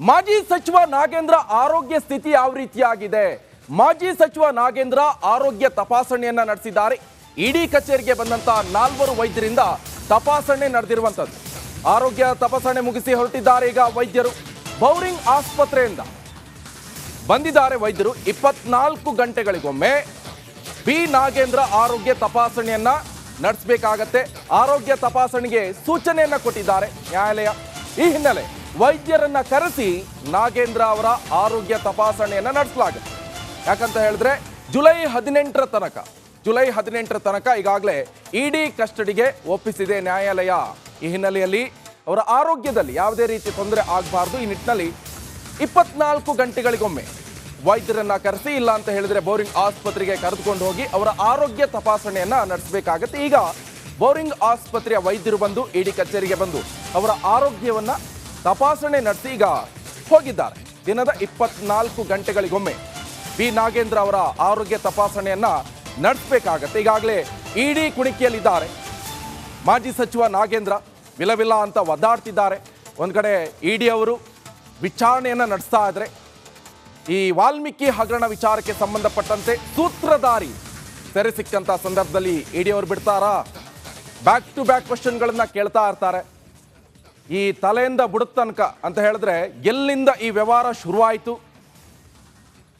ಮಾಜಿ ಸಚಿವ ನಾಗೇಂದ್ರ ಆರೋಗ್ಯ ಸ್ಥಿತಿ ಯಾವ ರೀತಿಯಾಗಿದೆ? ಮಾಜಿ ಸಚಿವ ನಾಗೇಂದ್ರ ಆರೋಗ್ಯ ತಪಾಸಣೆಯನ್ನ ನಡೆಸಿದ್ದಾರೆ. ಇಡಿ ಕಚೇರಿಗೆ ಬಂದಂತ 4 ವೈದ್ಯರಿಂದ ತಪಾಸಣೆ ನಡೆದಿರುವಂತದ್ದು. ಆರೋಗ್ಯ ತಪಾಸಣೆ ಮುಗಿಸಿ ಹೊರಟಿದ್ದಾರೆ ಈಗ ವೈದ್ಯರು. ಬೌರಿಂಗ್ ಆಸ್ಪತ್ರೆಯಿಂದ ಬಂದಿದ್ದಾರೆ ವೈದ್ಯರು. 24 ಗಂಟೆಗಳಿಗೊಮ್ಮೆ ಬಿ ನಾಗೇಂದ್ರ ಆರೋಗ್ಯ ತಪಾಸಣೆಯನ್ನ ನಡೆಸಬೇಕಾಗತ್ತೆ. ಆರೋಗ್ಯ ತಪಾಸಣೆಗೆ ಸೂಚನೆಯನ್ನ ಕೊಟ್ಟಿದ್ದಾರೆ ನ್ಯಾಯಾಲಯ. ಈ ಹಿನ್ನೆಲೆ ವೈದ್ಯರನ್ನ ಕರೆಸಿ ನಾಗೇಂದ್ರ ಅವರ ಆರೋಗ್ಯ ತಪಾಸಣೆಯನ್ನ ನಡೆಸಲಾಗುತ್ತೆ. ಯಾಕಂತ ಹೇಳಿದ್ರೆ ಜುಲೈ 18ರ ತನಕ ಈಗಾಗಲೇ ಇಡಿ ಕಸ್ಟಡಿಗೆ ಒಪ್ಪಿಸಿದೆ ನ್ಯಾಯಾಲಯ. ಈ ಹಿನ್ನೆಲೆಯಲ್ಲಿ ಅವರ ಆರೋಗ್ಯದಲ್ಲಿ ಯಾವುದೇ ರೀತಿ ತೊಂದರೆ ಆಗಬಾರ್ದು. ಈ ನಿಟ್ಟಿನಲ್ಲಿ 24 ಗಂಟೆಗಳಿಗೊಮ್ಮೆ ವೈದ್ಯರನ್ನ ಕರೆಸಿ, ಇಲ್ಲ ಅಂತ ಹೇಳಿದ್ರೆ ಬೋರಿಂಗ್ ಆಸ್ಪತ್ರೆಗೆ ಕರೆದುಕೊಂಡು ಹೋಗಿ ಅವರ ಆರೋಗ್ಯ ತಪಾಸಣೆಯನ್ನ ನಡೆಸಬೇಕಾಗತ್ತೆ. ಈಗ ಬೋರಿಂಗ್ ಆಸ್ಪತ್ರೆಯ ವೈದ್ಯರು ಬಂದು ಇಡಿ ಕಚೇರಿಗೆ ಬಂದು ಅವರ ಆರೋಗ್ಯವನ್ನ ತಪಾಸಣೆ ನಡೆಸಿ ಈಗ ಹೋಗಿದ್ದಾರೆ. ದಿನದ 24 ಗಂಟೆಗಳಿಗೊಮ್ಮೆ ಬಿ ನಾಗೇಂದ್ರ ಅವರ ಆರೋಗ್ಯ ತಪಾಸಣೆಯನ್ನ ನಡೆಸಬೇಕಾಗತ್ತೆ. ಈಗಾಗಲೇ ಇಡಿ ಕುಣಿಕೆಯಲ್ಲಿದ್ದಾರೆ. ಮಾಜಿ ಸಚಿವ ನಾಗೇಂದ್ರ ವಿಲವಿಲ್ಲ ಅಂತ ಒದ್ದಾಡ್ತಿದ್ದಾರೆ. ಒಂದ್ ಕಡೆ ಇಡಿ ಅವರು ವಿಚಾರಣೆಯನ್ನ ನಡೆಸ್ತಾ ಇದ್ರೆ, ಈ ವಾಲ್ಮೀಕಿ ಹಗರಣ ವಿಚಾರಕ್ಕೆ ಸಂಬಂಧಪಟ್ಟಂತೆ ಸೂತ್ರಧಾರಿ ಸೆರೆ ಸಿಕ್ಕಂತ ಸಂದರ್ಭದಲ್ಲಿ ಇಡಿ ಅವರು ಬಿಡ್ತಾರಾ? ಬ್ಯಾಕ್ ಟು ಬ್ಯಾಕ್ ಕ್ವಶನ್ಗಳನ್ನ ಕೇಳ್ತಾ ಇರ್ತಾರೆ. ಈ ತಲೆಯಿಂದ ಬುಡದ ತನಕ ಅಂತ ಹೇಳಿದ್ರೆ ಎಲ್ಲಿಂದ ಈ ವ್ಯವಹಾರ ಶುರುವಾಯಿತು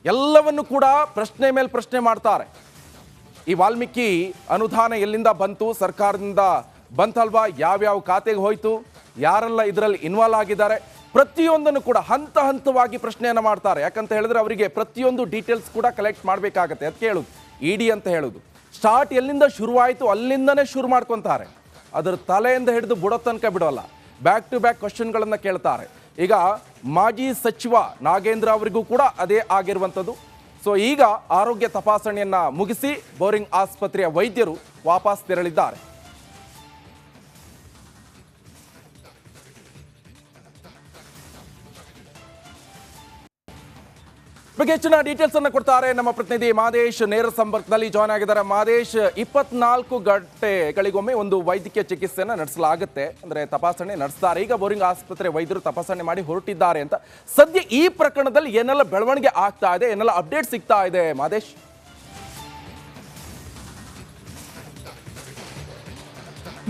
ಎಲ್ಲವನ್ನು ಕೂಡ ಪ್ರಶ್ನೆ ಮೇಲೆ ಪ್ರಶ್ನೆ ಮಾಡ್ತಾರೆ. ಈ ವಾಲ್ಮೀಕಿ ಅನುದಾನ ಎಲ್ಲಿಂದ ಬಂತು, ಸರ್ಕಾರದಿಂದ ಬಂತಲ್ವಾ, ಯಾವ್ಯಾವ ಖಾತೆಗೆ ಹೋಯ್ತು, ಯಾರೆಲ್ಲ ಇದರಲ್ಲಿ ಇನ್ವಾಲ್ವ್ ಆಗಿದ್ದಾರೆ, ಪ್ರತಿಯೊಂದನ್ನು ಕೂಡ ಹಂತ ಹಂತವಾಗಿ ಪ್ರಶ್ನೆಯನ್ನು ಮಾಡ್ತಾರೆ. ಯಾಕಂತ ಹೇಳಿದ್ರೆ ಅವರಿಗೆ ಪ್ರತಿಯೊಂದು ಡೀಟೇಲ್ಸ್ ಕೂಡ ಕಲೆಕ್ಟ್ ಮಾಡಬೇಕಾಗತ್ತೆ. ಅದಕ್ಕೆ ಹೇಳುದು ಇಡಿ ಅಂತ ಹೇಳುದು. ಸ್ಟಾರ್ಟ್ ಎಲ್ಲಿಂದ ಶುರುವಾಯಿತು ಅಲ್ಲಿಂದನೇ ಶುರು ಮಾಡ್ಕೊತಾರೆ. ಅದರ ತಲೆಯಿಂದ ಹಿಡಿದು ಬುಡೋ ತನಕ ಬಿಡೋಲ್ಲ. ಬ್ಯಾಕ್ ಟು ಬ್ಯಾಕ್ ಕ್ವಶನ್ಗಳನ್ನು ಕೇಳ್ತಾರೆ. ಈಗ ಮಾಜಿ ಸಚಿವ ನಾಗೇಂದ್ರ ಅವರಿಗೂ ಕೂಡ ಅದೇ ಆಗಿರುವಂಥದ್ದು. ಸೊ ಈಗ ಆರೋಗ್ಯ ತಪಾಸಣೆಯನ್ನ ಮುಗಿಸಿ ಬೋರಿಂಗ್ ಆಸ್ಪತ್ರೆಯ ವೈದ್ಯರು ವಾಪಸ್ ತೆರಳಿದ್ದಾರೆ. ಬಗ್ಗೆ ಹೆಚ್ಚಿನ ಡೀಟೇಲ್ಸ್ ಅನ್ನು ಕೊಡ್ತಾರೆ ನಮ್ಮ ಪ್ರತಿನಿಧಿ ಮಾದೇಶ್. ನೇರ ಸಂಪರ್ಕದಲ್ಲಿ ಜಾಯ್ನ್ ಆಗಿದ್ದಾರೆ. ಮಾದೇಶ್, 24 ಗಂಟೆಗಳಿಗೊಮ್ಮೆ ಒಂದು ವೈದ್ಯಕೀಯ ಚಿಕಿತ್ಸೆಯನ್ನು ನಡೆಸಲಾಗುತ್ತೆ, ಅಂದ್ರೆ ತಪಾಸಣೆ ನಡೆಸ್ತಾರೆ. ಈಗ ಬೋರಿಂಗ್ ಆಸ್ಪತ್ರೆ ವೈದ್ಯರು ತಪಾಸಣೆ ಮಾಡಿ ಹೊರಟಿದ್ದಾರೆ ಅಂತ ಸದ್ಯ ಈ ಪ್ರಕರಣದಲ್ಲಿ ಏನೆಲ್ಲ ಬೆಳವಣಿಗೆ ಆಗ್ತಾ ಇದೆ, ಏನೆಲ್ಲ ಅಪ್ಡೇಟ್ ಸಿಗ್ತಾ ಇದೆ ಮಾದೇಶ್?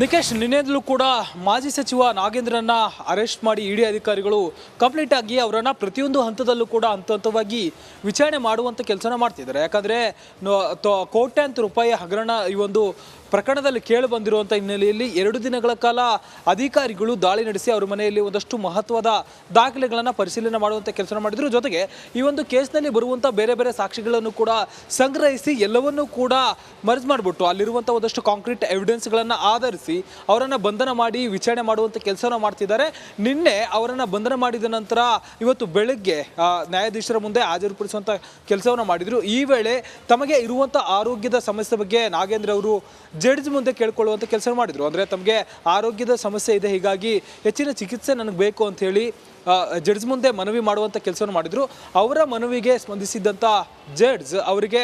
ನಿಕೇಶ್, ನಿನ್ನೆದಲ್ಲೂ ಕೂಡ ಮಾಜಿ ಸಚಿವ ನಾಗೇಂದ್ರನ್ನ ಅರೆಸ್ಟ್ ಮಾಡಿ ಇಡಿ ಅಧಿಕಾರಿಗಳು ಕಂಪ್ಲೀಟ್ ಆಗಿ ಅವರನ್ನ ಪ್ರತಿಯೊಂದು ಹಂತದಲ್ಲೂ ಕೂಡ ಹಂತವಾಗಿ ವಿಚಾರಣೆ ಮಾಡುವಂಥ ಕೆಲಸನ ಮಾಡ್ತಿದ್ದಾರೆ. ಯಾಕಂದರೆ ಕೋಟ್ಯಾಂತರ ರೂಪಾಯಿ ಹಗರಣ ಈ ಒಂದು ಪ್ರಕರಣದಲ್ಲಿ ಕೇಳಿ ಬಂದಿರುವಂಥ ಹಿನ್ನೆಲೆಯಲ್ಲಿ 2 ದಿನಗಳ ಕಾಲ ಅಧಿಕಾರಿಗಳು ದಾಳಿ ನಡೆಸಿ ಅವರ ಮನೆಯಲ್ಲಿ ಒಂದಷ್ಟು ಮಹತ್ವದ ದಾಖಲೆಗಳನ್ನು ಪರಿಶೀಲನೆ ಮಾಡುವಂಥ ಕೆಲಸ ಮಾಡಿದ್ರು. ಜೊತೆಗೆ ಈ ಒಂದು ಕೇಸ್ನಲ್ಲಿ ಬರುವಂಥ ಬೇರೆ ಬೇರೆ ಸಾಕ್ಷಿಗಳನ್ನು ಕೂಡ ಸಂಗ್ರಹಿಸಿ ಎಲ್ಲವನ್ನೂ ಕೂಡ ಮರ್ಜ್ ಮಾಡಿಬಿಟ್ಟು ಅಲ್ಲಿರುವಂಥ ಒಂದಷ್ಟು ಕಾಂಕ್ರೀಟ್ ಎವಿಡೆನ್ಸ್ಗಳನ್ನು ಆಧರಿಸಿ ಅವರನ್ನು ಬಂಧನ ಮಾಡಿ ವಿಚಾರಣೆ ಮಾಡುವಂಥ ಕೆಲಸನ ಮಾಡ್ತಿದ್ದಾರೆ. ನಿನ್ನೆ ಅವರನ್ನು ಬಂಧನ ಮಾಡಿದ ನಂತರ ಇವತ್ತು ಬೆಳಗ್ಗೆ ನ್ಯಾಯಾಧೀಶರ ಮುಂದೆ ಹಾಜರುಪಡಿಸುವಂಥ ಕೆಲಸವನ್ನು ಮಾಡಿದರು. ಈ ವೇಳೆ ತಮಗೆ ಇರುವಂಥ ಆರೋಗ್ಯದ ಸಮಸ್ಯೆ ಬಗ್ಗೆ ನಾಗೇಂದ್ರ ಅವರು ಜಡ್ಜ್ ಮುಂದೆ ಕೇಳ್ಕೊಳ್ಳುವಂಥ ಕೆಲಸ ಮಾಡಿದರು. ಅಂದರೆ ತಮಗೆ ಆರೋಗ್ಯದ ಸಮಸ್ಯೆ ಇದೆ, ಹೀಗಾಗಿ ಹೆಚ್ಚಿನ ಚಿಕಿತ್ಸೆ ನನಗೆ ಬೇಕು ಅಂತ ಹೇಳಿ ಜಡ್ಜ್ ಮುಂದೆ ಮನವಿ ಮಾಡುವಂಥ ಕೆಲಸವನ್ನು ಮಾಡಿದರು. ಅವರ ಮನವಿಗೆ ಸ್ಪಂದಿಸಿದ್ದಂಥ ಜಡ್ಜ್ ಅವರಿಗೆ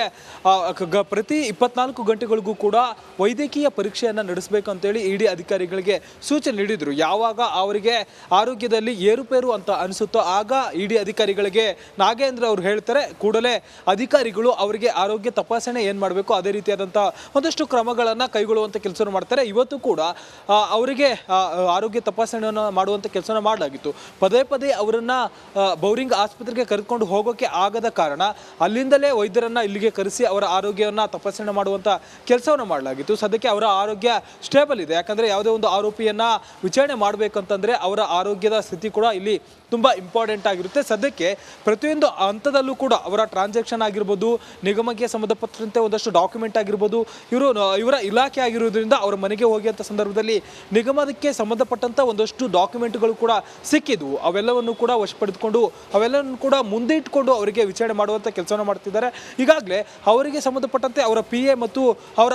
ಪ್ರತಿ 24 ಗಂಟೆಗಳಿಗೂ ಕೂಡ ವೈದ್ಯಕೀಯ ಪರೀಕ್ಷೆಯನ್ನು ನಡೆಸಬೇಕು ಅಂತೇಳಿ ಇಡಿ ಅಧಿಕಾರಿಗಳಿಗೆ ಸೂಚನೆ ನೀಡಿದರು. ಯಾವಾಗ ಅವರಿಗೆ ಆರೋಗ್ಯದಲ್ಲಿ ಏರುಪೇರು ಅಂತ ಅನಿಸುತ್ತೋ ಆಗ ಇಡಿ ಅಧಿಕಾರಿಗಳಿಗೆ ನಾಗೇಂದ್ರ ಅವರು ಹೇಳ್ತಾರೆ, ಕೂಡಲೇ ಅಧಿಕಾರಿಗಳು ಅವರಿಗೆ ಆರೋಗ್ಯ ತಪಾಸಣೆ ಏನು ಮಾಡಬೇಕು ಅದೇ ರೀತಿಯಾದಂಥ ಒಂದಷ್ಟು ಕ್ರಮಗಳನ್ನು ಕೈಗೊಳ್ಳುವಂಥ ಕೆಲಸವನ್ನು ಮಾಡ್ತಾರೆ. ಇವತ್ತು ಕೂಡ ಅವರಿಗೆ ಆರೋಗ್ಯ ತಪಾಸಣೆಯನ್ನು ಮಾಡುವಂಥ ಕೆಲಸನ ಮಾಡಲಾಗಿತ್ತು. ಪದೇ ಪದೇ ಅವರನ್ನ ಬೌರಿಂಗ್ ಆಸ್ಪತ್ರೆಗೆ ಕರೆದುಕೊಂಡು ಹೋಗೋಕೆ ಆಗದ ಕಾರಣ ಅಲ್ಲಿಂದಲೇ ವೈದ್ಯರನ್ನ ಇಲ್ಲಿಗೆ ಕರೆಸಿ ಅವರ ಆರೋಗ್ಯವನ್ನ ತಪಾಸಣೆ ಮಾಡುವಂತ ಕೆಲಸವನ್ನು ಮಾಡಲಾಗಿತ್ತು. ಸದ್ಯಕ್ಕೆ ಅವರ ಆರೋಗ್ಯ ಸ್ಟೇಬಲ್ ಇದೆ. ಯಾಕಂದ್ರೆ ಯಾವುದೇ ಒಂದು ಆರೋಪಿಯನ್ನ ವಿಚಾರಣೆ ಮಾಡಬೇಕಂತಂದ್ರೆ ಅವರ ಆರೋಗ್ಯದ ಸ್ಥಿತಿ ಕೂಡ ಇಲ್ಲಿ ತುಂಬಾ ಇಂಪಾರ್ಟೆಂಟ್ ಆಗಿರುತ್ತೆ. ಸದ್ಯಕ್ಕೆ ಪ್ರತಿಯೊಂದು ಹಂತದಲ್ಲೂ ಕೂಡ ಅವರ ಟ್ರಾನ್ಸಾಕ್ಷನ್ ಆಗಿರ್ಬೋದು, ನಿಗಮಕ್ಕೆ ಸಂಬಂಧಪಟ್ಟಂತೆ ಒಂದಷ್ಟು ಡಾಕ್ಯುಮೆಂಟ್ ಆಗಿರ್ಬೋದು, ಇವರ ಇಲಾಖೆ ಆಗಿರೋದ್ರಿಂದ ಅವರ ಮನೆಗೆ ಹೋಗಿರುವಂಥ ಸಂದರ್ಭದಲ್ಲಿ ನಿಗಮಕ್ಕೆ ಸಂಬಂಧಪಟ್ಟಂತ ಒಂದಷ್ಟು ಡಾಕ್ಯುಮೆಂಟ್ಗಳು ಕೂಡ ಸಿಕ್ಕಿದ್ವು. ಅವೆಲ್ಲವನ್ನು ಕೂಡ ವಶಪಡಿಸಿಕೊಂಡು ಅವೆಲ್ಲವನ್ನು ಕೂಡ ಮುಂದೆ ಇಟ್ಕೊಂಡು ಅವರಿಗೆ ವಿಚಾರಣೆ ಮಾಡುವಂಥ ಕೆಲಸವನ್ನು ಮಾಡ್ತಿದ್ದಾರೆ. ಈಗಾಗಲೇ ಅವರಿಗೆ ಸಂಬಂಧಪಟ್ಟಂತೆ ಅವರ PA ಮತ್ತು ಅವರ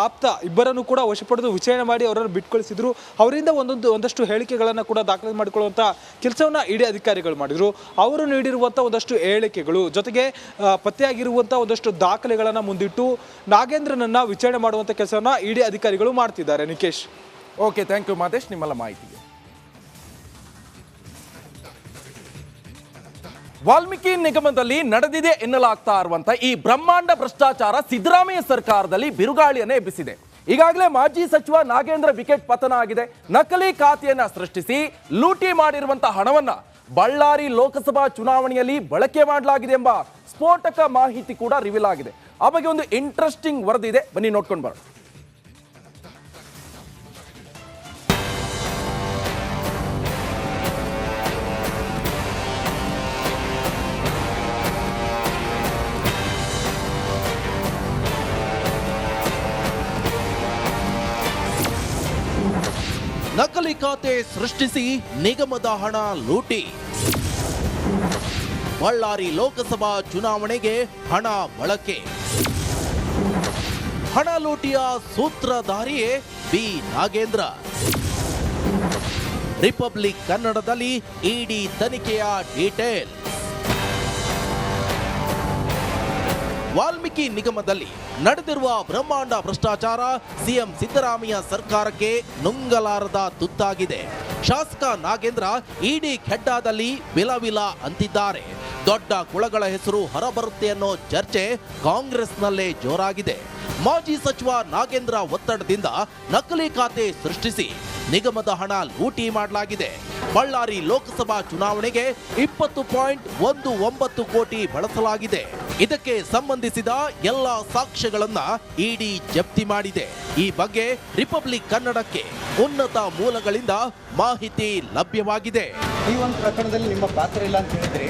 ಆಪ್ತ ಇಬ್ಬರನ್ನು ಕೂಡ ವಶಪಡೆದು ವಿಚಾರಣೆ ಮಾಡಿ ಅವರನ್ನು ಬಿಟ್ಕಳಿಸಿದ್ರು. ಅವರಿಂದ ಒಂದಷ್ಟು ಹೇಳಿಕೆಗಳನ್ನು ಕೂಡ ದಾಖಲೆ ಮಾಡಿಕೊಳ್ಳುವಂಥ ಕೆಲಸವನ್ನು ಇಡಿ ಅಧಿಕಾರಿಗಳು ಮಾಡಿದರು. ಅವರು ನೀಡಿರುವಂಥ ಒಂದಷ್ಟು ಹೇಳಿಕೆಗಳು ಜೊತೆಗೆ ಪತ್ತೆಯಾಗಿರುವಂಥ ಒಂದಷ್ಟು ದಾಖಲೆಗಳನ್ನು ಮುಂದಿಟ್ಟು ನಾಗೇಂದ್ರನನ್ನ ವಿಚಾರಣೆ ಮಾಡುವಂಥ ಕೆಲಸವನ್ನು ಇಡಿ ಅಧಿಕಾರಿಗಳು ಮಾಡ್ತಿದ್ದಾರೆ. Nikesh, okay, thank you Madesh ನಿಮ್ಮೆಲ್ಲ ಮಾಹಿತಿಗೆ. ವಾಲ್ಮೀಕಿ ನಿಗಮದಲ್ಲಿ ನಡೆದಿದೆ ಎನ್ನಲಾಗ್ತಾ ಇರುವಂತ ಈ ಬ್ರಹ್ಮಾಂಡ ಭ್ರಷ್ಟಾಚಾರ ಸಿದ್ದರಾಮಯ್ಯ ಸರ್ಕಾರದಲ್ಲಿ ಬಿರುಗಾಳಿಯನ್ನೇ ಎಬ್ಬಿಸಿದೆ. ಈಗಾಗಲೇ ಮಾಜಿ ಸಚಿವ ನಾಗೇಂದ್ರ ವಿಕೆಟ್ ಪತನ ಆಗಿದೆ. ನಕಲಿ ಖಾತೆಯನ್ನ ಸೃಷ್ಟಿಸಿ ಲೂಟಿ ಮಾಡಿರುವಂತಹ ಹಣವನ್ನ ಬಳ್ಳಾರಿ ಲೋಕಸಭಾ ಚುನಾವಣೆಯಲ್ಲಿ ಬಳಕೆ ಮಾಡಲಾಗಿದೆ ಎಂಬ ಸ್ಫೋಟಕ ಮಾಹಿತಿ ಕೂಡ ರಿವೀಲ್ ಆಗಿದೆ. ಆ ಬಗ್ಗೆ ಒಂದು ಇಂಟ್ರೆಸ್ಟಿಂಗ್ ವರದಿ ಇದೆ, ಬನ್ನಿ ನೋಡ್ಕೊಂಡು ಬರೋಣ. ನಕಲಿ ಖಾತೆ ಸೃಷ್ಟಿಸಿ ನಿಗಮದ ಹಣ ಲೂಟಿ. ಬಳ್ಳಾರಿ ಲೋಕಸಭಾ ಚುನಾವಣೆಗೆ ಹಣ ಬಳಕೆ. ಹಣ ಲೂಟಿಯ ಸೂತ್ರಧಾರಿಯೇ ಬಿ ನಾಗೇಂದ್ರ. ರಿಪಬ್ಲಿಕ್ ಕನ್ನಡದಲ್ಲಿ ಇಡಿ ತನಿಖೆಯ ಡೀಟೇಲ್. ವಾಲ್ಮೀಕಿ ನಿಗಮದಲ್ಲಿ ನಡೆದಿರುವ ಬ್ರಹ್ಮಾಂಡ ಭ್ರಷ್ಟಾಚಾರ ಸಿಎಂ ಸಿದ್ದರಾಮಯ್ಯ ಸರ್ಕಾರಕ್ಕೆ ನುಂಗಲಾರದ ತುತ್ತಾಗಿದೆ. ಶಾಸಕ ನಾಗೇಂದ್ರ ಇಡಿ ಖೆಡ್ಡಾದಲ್ಲಿ ವಿಲವಿಲ ಅಂತಿದ್ದಾರೆ. ದೊಡ್ಡ ಕುಳಗಳ ಹೆಸರು ಹೊರಬರುತ್ತೆ ಅನ್ನೋ ಚರ್ಚೆ ಕಾಂಗ್ರೆಸ್ನಲ್ಲೇ ಜೋರಾಗಿದೆ. ಮಾಜಿ ಸಚಿವ ನಾಗೇಂದ್ರ ಒತ್ತಡದಿಂದ ನಕಲಿ ಖಾತೆ ಸೃಷ್ಟಿಸಿ ನಿಗಮದ ಹಣ ಲೂಟಿ ಮಾಡಲಾಗಿದೆ. ಬಳ್ಳಾರಿ ಲೋಕಸಭಾ ಚುನಾವಣೆಗೆ 20.19 ಕೋಟಿ ಬಳಸಲಾಗಿದೆ. ಇದಕ್ಕೆ ಸಂಬಂಧಿಸಿದ ಎಲ್ಲ ಸಾಕ್ಷ್ಯಗಳನ್ನ ಇಡಿ ಜಪ್ತಿ ಮಾಡಿದೆ. ಈ ಬಗ್ಗೆ ರಿಪಬ್ಲಿಕ್ ಕನ್ನಡಕ್ಕೆ ಉನ್ನತ ಮೂಲಗಳಿಂದ ಮಾಹಿತಿ ಲಭ್ಯವಾಗಿದೆ. ಈ ಒಂದು ಪ್ರಕರಣದಲ್ಲಿ ನಿಮ್ಮ ಪಾತ್ರ ಇಲ್ಲ ಅಂತ ಹೇಳಿದ್ರೆ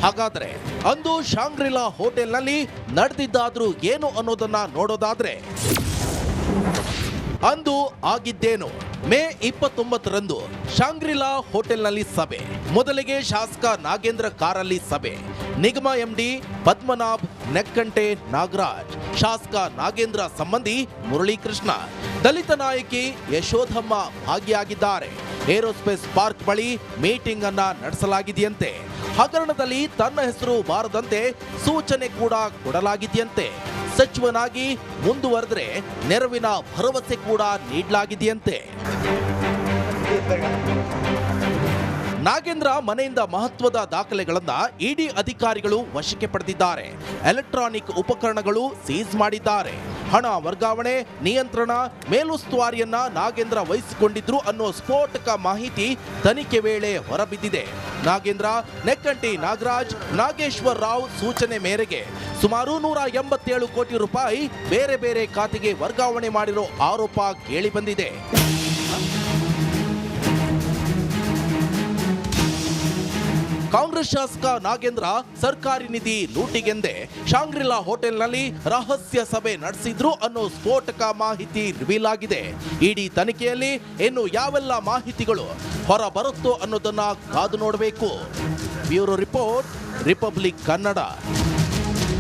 ಹಾಗಾದ್ರೆ ಅಂದು ಶಾಂಗ್ರಿಲಾ ಹೋಟೆಲ್ನಲ್ಲಿ ನಡೆದಿದ್ದಾದ್ರೂ ಏನು ಅನ್ನೋದನ್ನ ನೋಡೋದಾದ್ರೆ, ಅಂದು ಆಗಿದ್ದೇನು? ಮೇ 29ರಂದು ಶಾಂಗ್ರಿಲಾ ಹೋಟೆಲ್ನಲ್ಲಿ ಸಭೆ. ಮೊದಲಿಗೆ ಶಾಸಕ ನಾಗೇಂದ್ರ ಕಾರಲ್ಲಿ ಸಭೆ. ನಿಗಮ ಎಂಡಿ ಪದ್ಮನಾಭ್, ನೆಕ್ಕಂಟೆ ನಾಗರಾಜ್, ಶಾಸಕ ನಾಗೇಂದ್ರ ಸಂಬಂಧಿ ಮುರಳೀಕೃಷ್ಣ, ದಲಿತ ನಾಯಕಿ ಯಶೋಧಮ್ಮ ಭಾಗಿಯಾಗಿದ್ದಾರೆ. ಏರೋಸ್ಪೇಸ್ ಪಾರ್ಕ್ ಬಳಿ ಮೀಟಿಂಗ್ ಅನ್ನ ನಡೆಸಲಾಗಿದೆಯಂತೆ. ಹಗರಣದಲ್ಲಿ ತನ್ನ ಹೆಸರು ಬಾರದಂತೆ ಸೂಚನೆ ಕೂಡ ಕೊಡಲಾಗಿದೆಯಂತೆ. ಸಚಿವನಾಗಿ ಮುಂದುವರೆದ್ರೆ ನೆರವಿನ ಭರವಸೆ ಕೂಡ ನೀಡಲಾಗಿದೆಯಂತೆ. ನಾಗೇಂದ್ರ ಮನೆಯಿಂದ ಮಹತ್ವದ ದಾಖಲೆಗಳನ್ನ ಇಡಿ ಅಧಿಕಾರಿಗಳು ವಶಕ್ಕೆ ಪಡೆದಿದ್ದಾರೆ. ಎಲೆಕ್ಟ್ರಾನಿಕ್ ಉಪಕರಣಗಳು ಸೀಸ್ ಮಾಡಿದ್ದಾರೆ. ಹಣ ವರ್ಗಾವಣೆ, ನಿಯಂತ್ರಣ, ಮೇಲುಸ್ತುವಾರಿಯನ್ನ ನಾಗೇಂದ್ರ ವಹಿಸಿಕೊಂಡಿದ್ರು ಅನ್ನೋ ಸ್ಫೋಟಕ ಮಾಹಿತಿ ತನಿಖೆ ವೇಳೆ ಹೊರಬಿದ್ದಿದೆ. ನಾಗೇಂದ್ರ, ನೆಕ್ಕಂಟಿ ನಾಗರಾಜ್, ನಾಗೇಶ್ವರ್ ರಾವ್ ಸೂಚನೆ ಮೇರೆಗೆ ಸುಮಾರು 187 ಕೋಟಿ ರೂಪಾಯಿ ಬೇರೆ ಬೇರೆ ಖಾತೆಗೆ ವರ್ಗಾವಣೆ ಮಾಡಿರೋ ಆರೋಪ ಕೇಳಿಬಂದಿದೆ. ಕಾಂಗ್ರೆಸ್ ಶಾಸಕ ನಾಗೇಂದ್ರ ಸರ್ಕಾರಿ ನಿಧಿ ಲೂಟಿಗೆಂದೇ ಶಾಂಗ್ರಿಲಾ ಹೋಟೆಲ್ನಲ್ಲಿ ರಹಸ್ಯ ಸಭೆ ನಡೆಸಿದ್ರು ಅನ್ನೋ ಸ್ಫೋಟಕ ಮಾಹಿತಿ ರಿವೀಲ್ ಆಗಿದೆ. ಇಡಿ ತನಿಖೆಯಲ್ಲಿ ಇನ್ನು ಯಾವೆಲ್ಲ ಮಾಹಿತಿಗಳು ಹೊರ ಬರುತ್ತೋ ಅನ್ನೋದನ್ನ ಕಾದು ನೋಡಬೇಕು. Bureau report, republic Kannada.